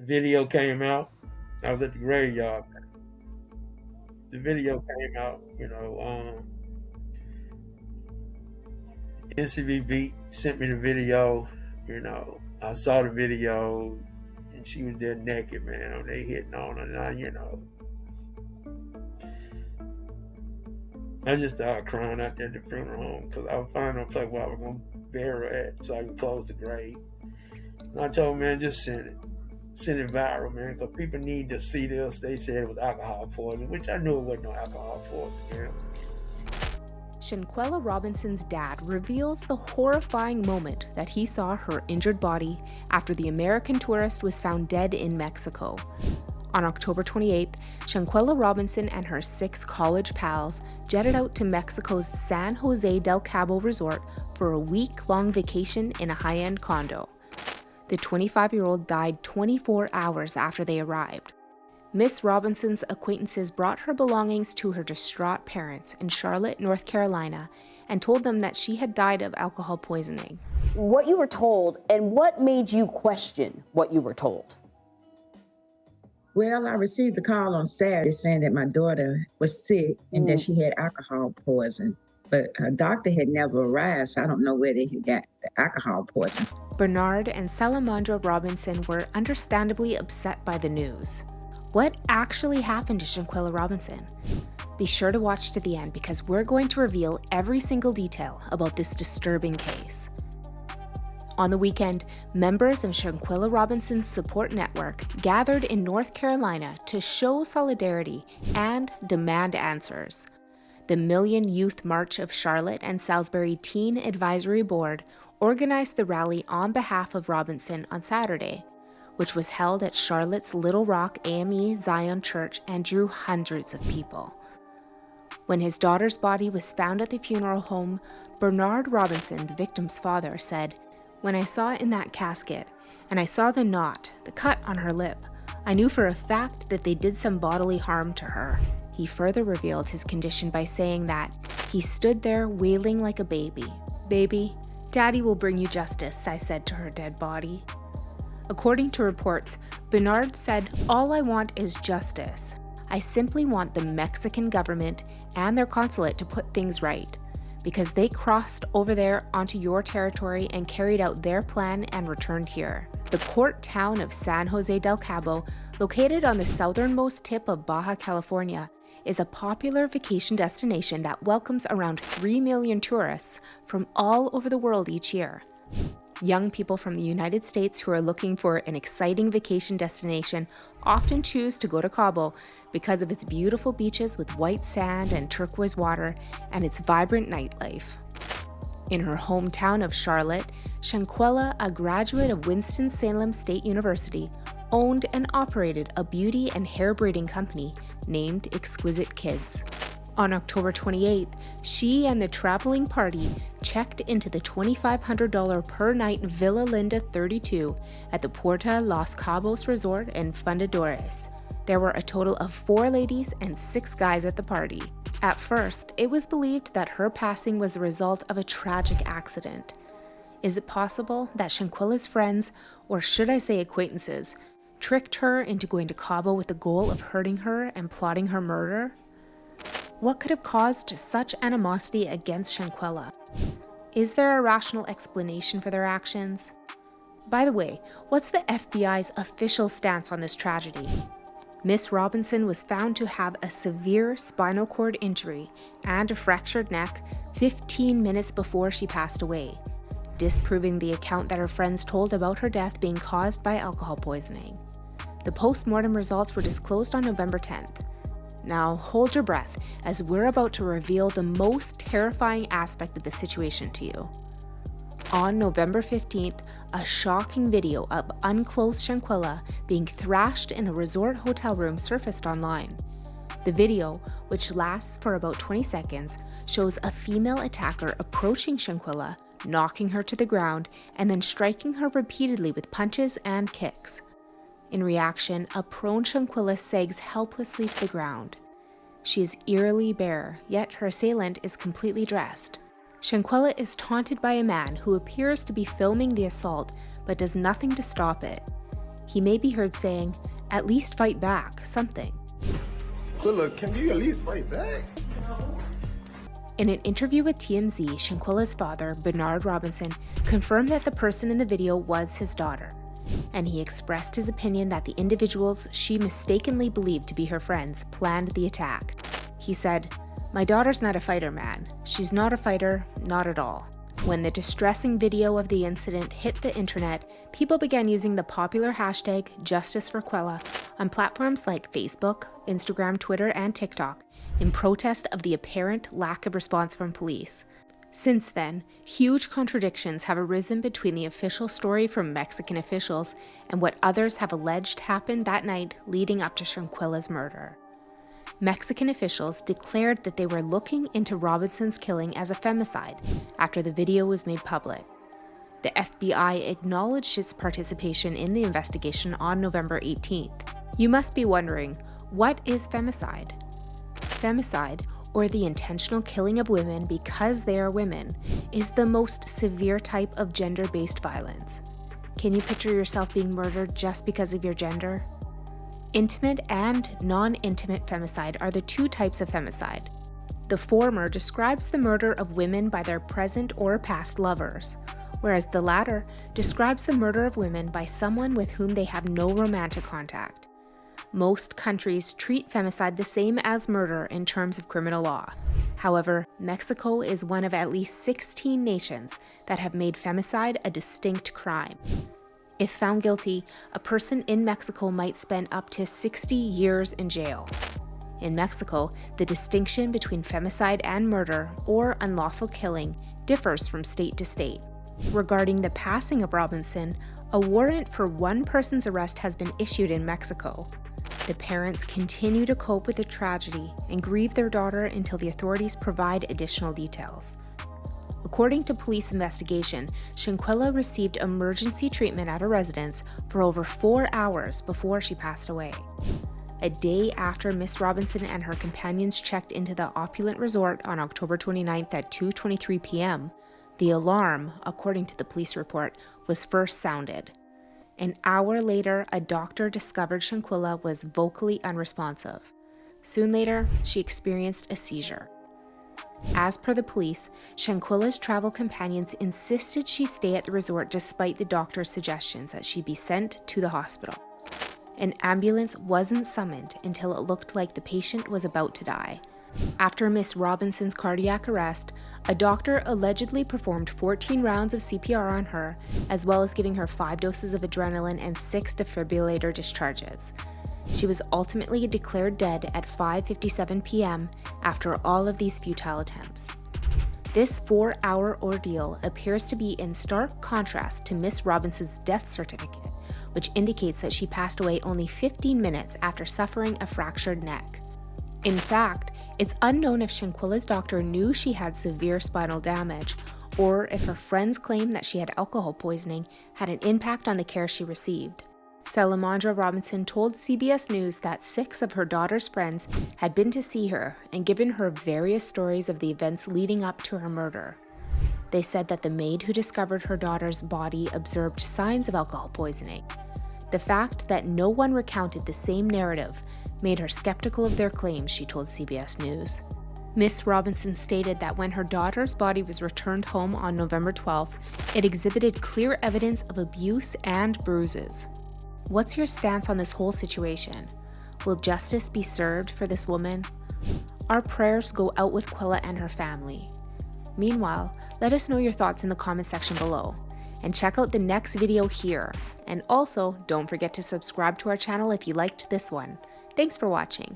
video came out. I was at the graveyard. The video came out, NCBB sent me the video. I saw the video, and she was there naked, man. They hitting on her, now. I just started crying out there at the funeral home because I was finding a place where I was going to bury her at so I could close the grave. And I told them, man, just send it. Send it viral, man, because people need to see this. They said it was alcohol poisoning, which I knew it wasn't no alcohol poisoning, man. Shanquella Robinson's dad reveals the horrifying moment that he saw her injured body after the American tourist was found dead in Mexico. On October 28th, Shanquella Robinson and her 6 college pals jetted out to Mexico's San Jose del Cabo resort for a week-long vacation in a high-end condo. The 25-year-old died 24 hours after they arrived. Miss Robinson's acquaintances brought her belongings to her distraught parents in Charlotte, North Carolina, and told them that she had died of alcohol poisoning. What you were told, and what made you question what you were told? Well, I received a call on Saturday saying that my daughter was sick and that she had alcohol poison. But her doctor had never arrived, so I don't know where they had got the alcohol poison. Bernard and Salamandra Robinson were understandably upset by the news. What actually happened to Shanquella Robinson? Be sure to watch to the end because we're going to reveal every single detail about this disturbing case. On the weekend, members of Shanquella Robinson's support network gathered in North Carolina to show solidarity and demand answers. The Million Youth March of Charlotte and Salisbury Teen Advisory Board organized the rally on behalf of Robinson on Saturday, which was held at Charlotte's Little Rock AME Zion Church and drew hundreds of people. When his daughter's body was found at the funeral home, Bernard Robinson, the victim's father, said, "When I saw it in that casket, and I saw the knot, the cut on her lip, I knew for a fact that they did some bodily harm to her." He further revealed his condition by saying that he stood there wailing like a baby. "Baby, Daddy will bring you justice," I said to her dead body. According to reports, Bernard said, "All I want is justice. I simply want the Mexican government and their consulate to put things right, because they crossed over there onto your territory and carried out their plan and returned here." The port town of San Jose del Cabo, located on the southernmost tip of Baja California, is a popular vacation destination that welcomes around 3 million tourists from all over the world each year. Young people from the United States who are looking for an exciting vacation destination often choose to go to Cabo because of its beautiful beaches with white sand and turquoise water and its vibrant nightlife. In her hometown of Charlotte, Shanquella, a graduate of Winston-Salem State University, owned and operated a beauty and hair braiding company named Exquisite Kids. On October 28th, she and the traveling party checked into the $2,500 per night Villa Linda 32 at the Puerto Los Cabos Resort in Fundadores. There were a total of 4 ladies and 6 guys at the party. At first, it was believed that her passing was the result of a tragic accident. Is it possible that Shanquella's friends, or should I say acquaintances, tricked her into going to Cabo with the goal of hurting her and plotting her murder? What could have caused such animosity against Shanquella? Is there a rational explanation for their actions? By the way, what's the FBI's official stance on this tragedy? Miss Robinson was found to have a severe spinal cord injury and a fractured neck 15 minutes before she passed away, disproving the account that her friends told about her death being caused by alcohol poisoning. The post-mortem results were disclosed on November 10th. Now hold your breath as we're about to reveal the most terrifying aspect of the situation to you. On November 15th, a shocking video of unclothed Shanquella being thrashed in a resort hotel room surfaced online. The video, which lasts for about 20 seconds, shows a female attacker approaching Shanquella, knocking her to the ground, and then striking her repeatedly with punches and kicks. In reaction, a prone Shanquella sags helplessly to the ground. She is eerily bare, yet her assailant is completely dressed. Shanquella is taunted by a man who appears to be filming the assault but does nothing to stop it. he may be heard saying, "At least fight back, something." Good look, can you at least fight back? In an interview with TMZ, Shanquella's father, Bernard Robinson, confirmed that the person in the video was his daughter, and he expressed his opinion that the individuals she mistakenly believed to be her friends planned the attack. He said, "My daughter's not a fighter, man. She's not a fighter, not at all." When the distressing video of the incident hit the internet, people began using the popular hashtag #JusticeForQuella on platforms like Facebook, Instagram, Twitter, and TikTok in protest of the apparent lack of response from police. Since then, huge contradictions have arisen between the official story from Mexican officials and what others have alleged happened that night leading up to Shanquella's murder. Mexican officials declared that they were looking into Robinson's killing as a femicide after the video was made public. The FBI acknowledged its participation in the investigation on November 18th. You must be wondering, what is femicide? Femicide, or the intentional killing of women because they are women, is the most severe type of gender-based violence. Can you picture yourself being murdered just because of your gender? Intimate and non-intimate femicide are the two types of femicide. The former describes the murder of women by their present or past lovers, whereas the latter describes the murder of women by someone with whom they have no romantic contact. Most countries treat femicide the same as murder in terms of criminal law. However, Mexico is one of at least 16 nations that have made femicide a distinct crime. If found guilty, a person in Mexico might spend up to 60 years in jail. In Mexico, the distinction between femicide and murder, or unlawful killing, differs from state to state. Regarding the passing of Robinson, a warrant for one person's arrest has been issued in Mexico. The parents continue to cope with the tragedy and grieve their daughter until the authorities provide additional details. According to police investigation, Shanquella received emergency treatment at her residence for over 4 hours before she passed away. A day after Miss Robinson and her companions checked into the opulent resort on October 29th at 2:23 p.m., the alarm, according to the police report, was first sounded. An hour later, a doctor discovered Shanquella was vocally unresponsive. Soon later, she experienced a seizure. As per the police, Shanquella's travel companions insisted she stay at the resort despite the doctor's suggestions that she be sent to the hospital. An ambulance wasn't summoned until it looked like the patient was about to die. After Miss Robinson's cardiac arrest, a doctor allegedly performed 14 rounds of CPR on her, as well as giving her 5 doses of adrenaline and 6 defibrillator discharges. She was ultimately declared dead at 5:57 p.m. after all of these futile attempts. This 4-hour ordeal appears to be in stark contrast to Miss Robinson's death certificate, which indicates that she passed away only 15 minutes after suffering a fractured neck. In fact, it's unknown if Shanquella's doctor knew she had severe spinal damage, or if her friends claim that she had alcohol poisoning had an impact on the care she received. Salamandra Robinson told CBS News that 6 of her daughter's friends had been to see her and given her various stories of the events leading up to her murder. They said that the maid who discovered her daughter's body observed signs of alcohol poisoning. The fact that no one recounted the same narrative made her skeptical of their claims, she told CBS News. Miss Robinson stated that when her daughter's body was returned home on November 12th, it exhibited clear evidence of abuse and bruises. What's your stance on this whole situation? Will justice be served for this woman? Our prayers go out with Quella and her family. Meanwhile, let us know your thoughts in the comment section below. And check out the next video here. And also, don't forget to subscribe to our channel if you liked this one. Thanks for watching.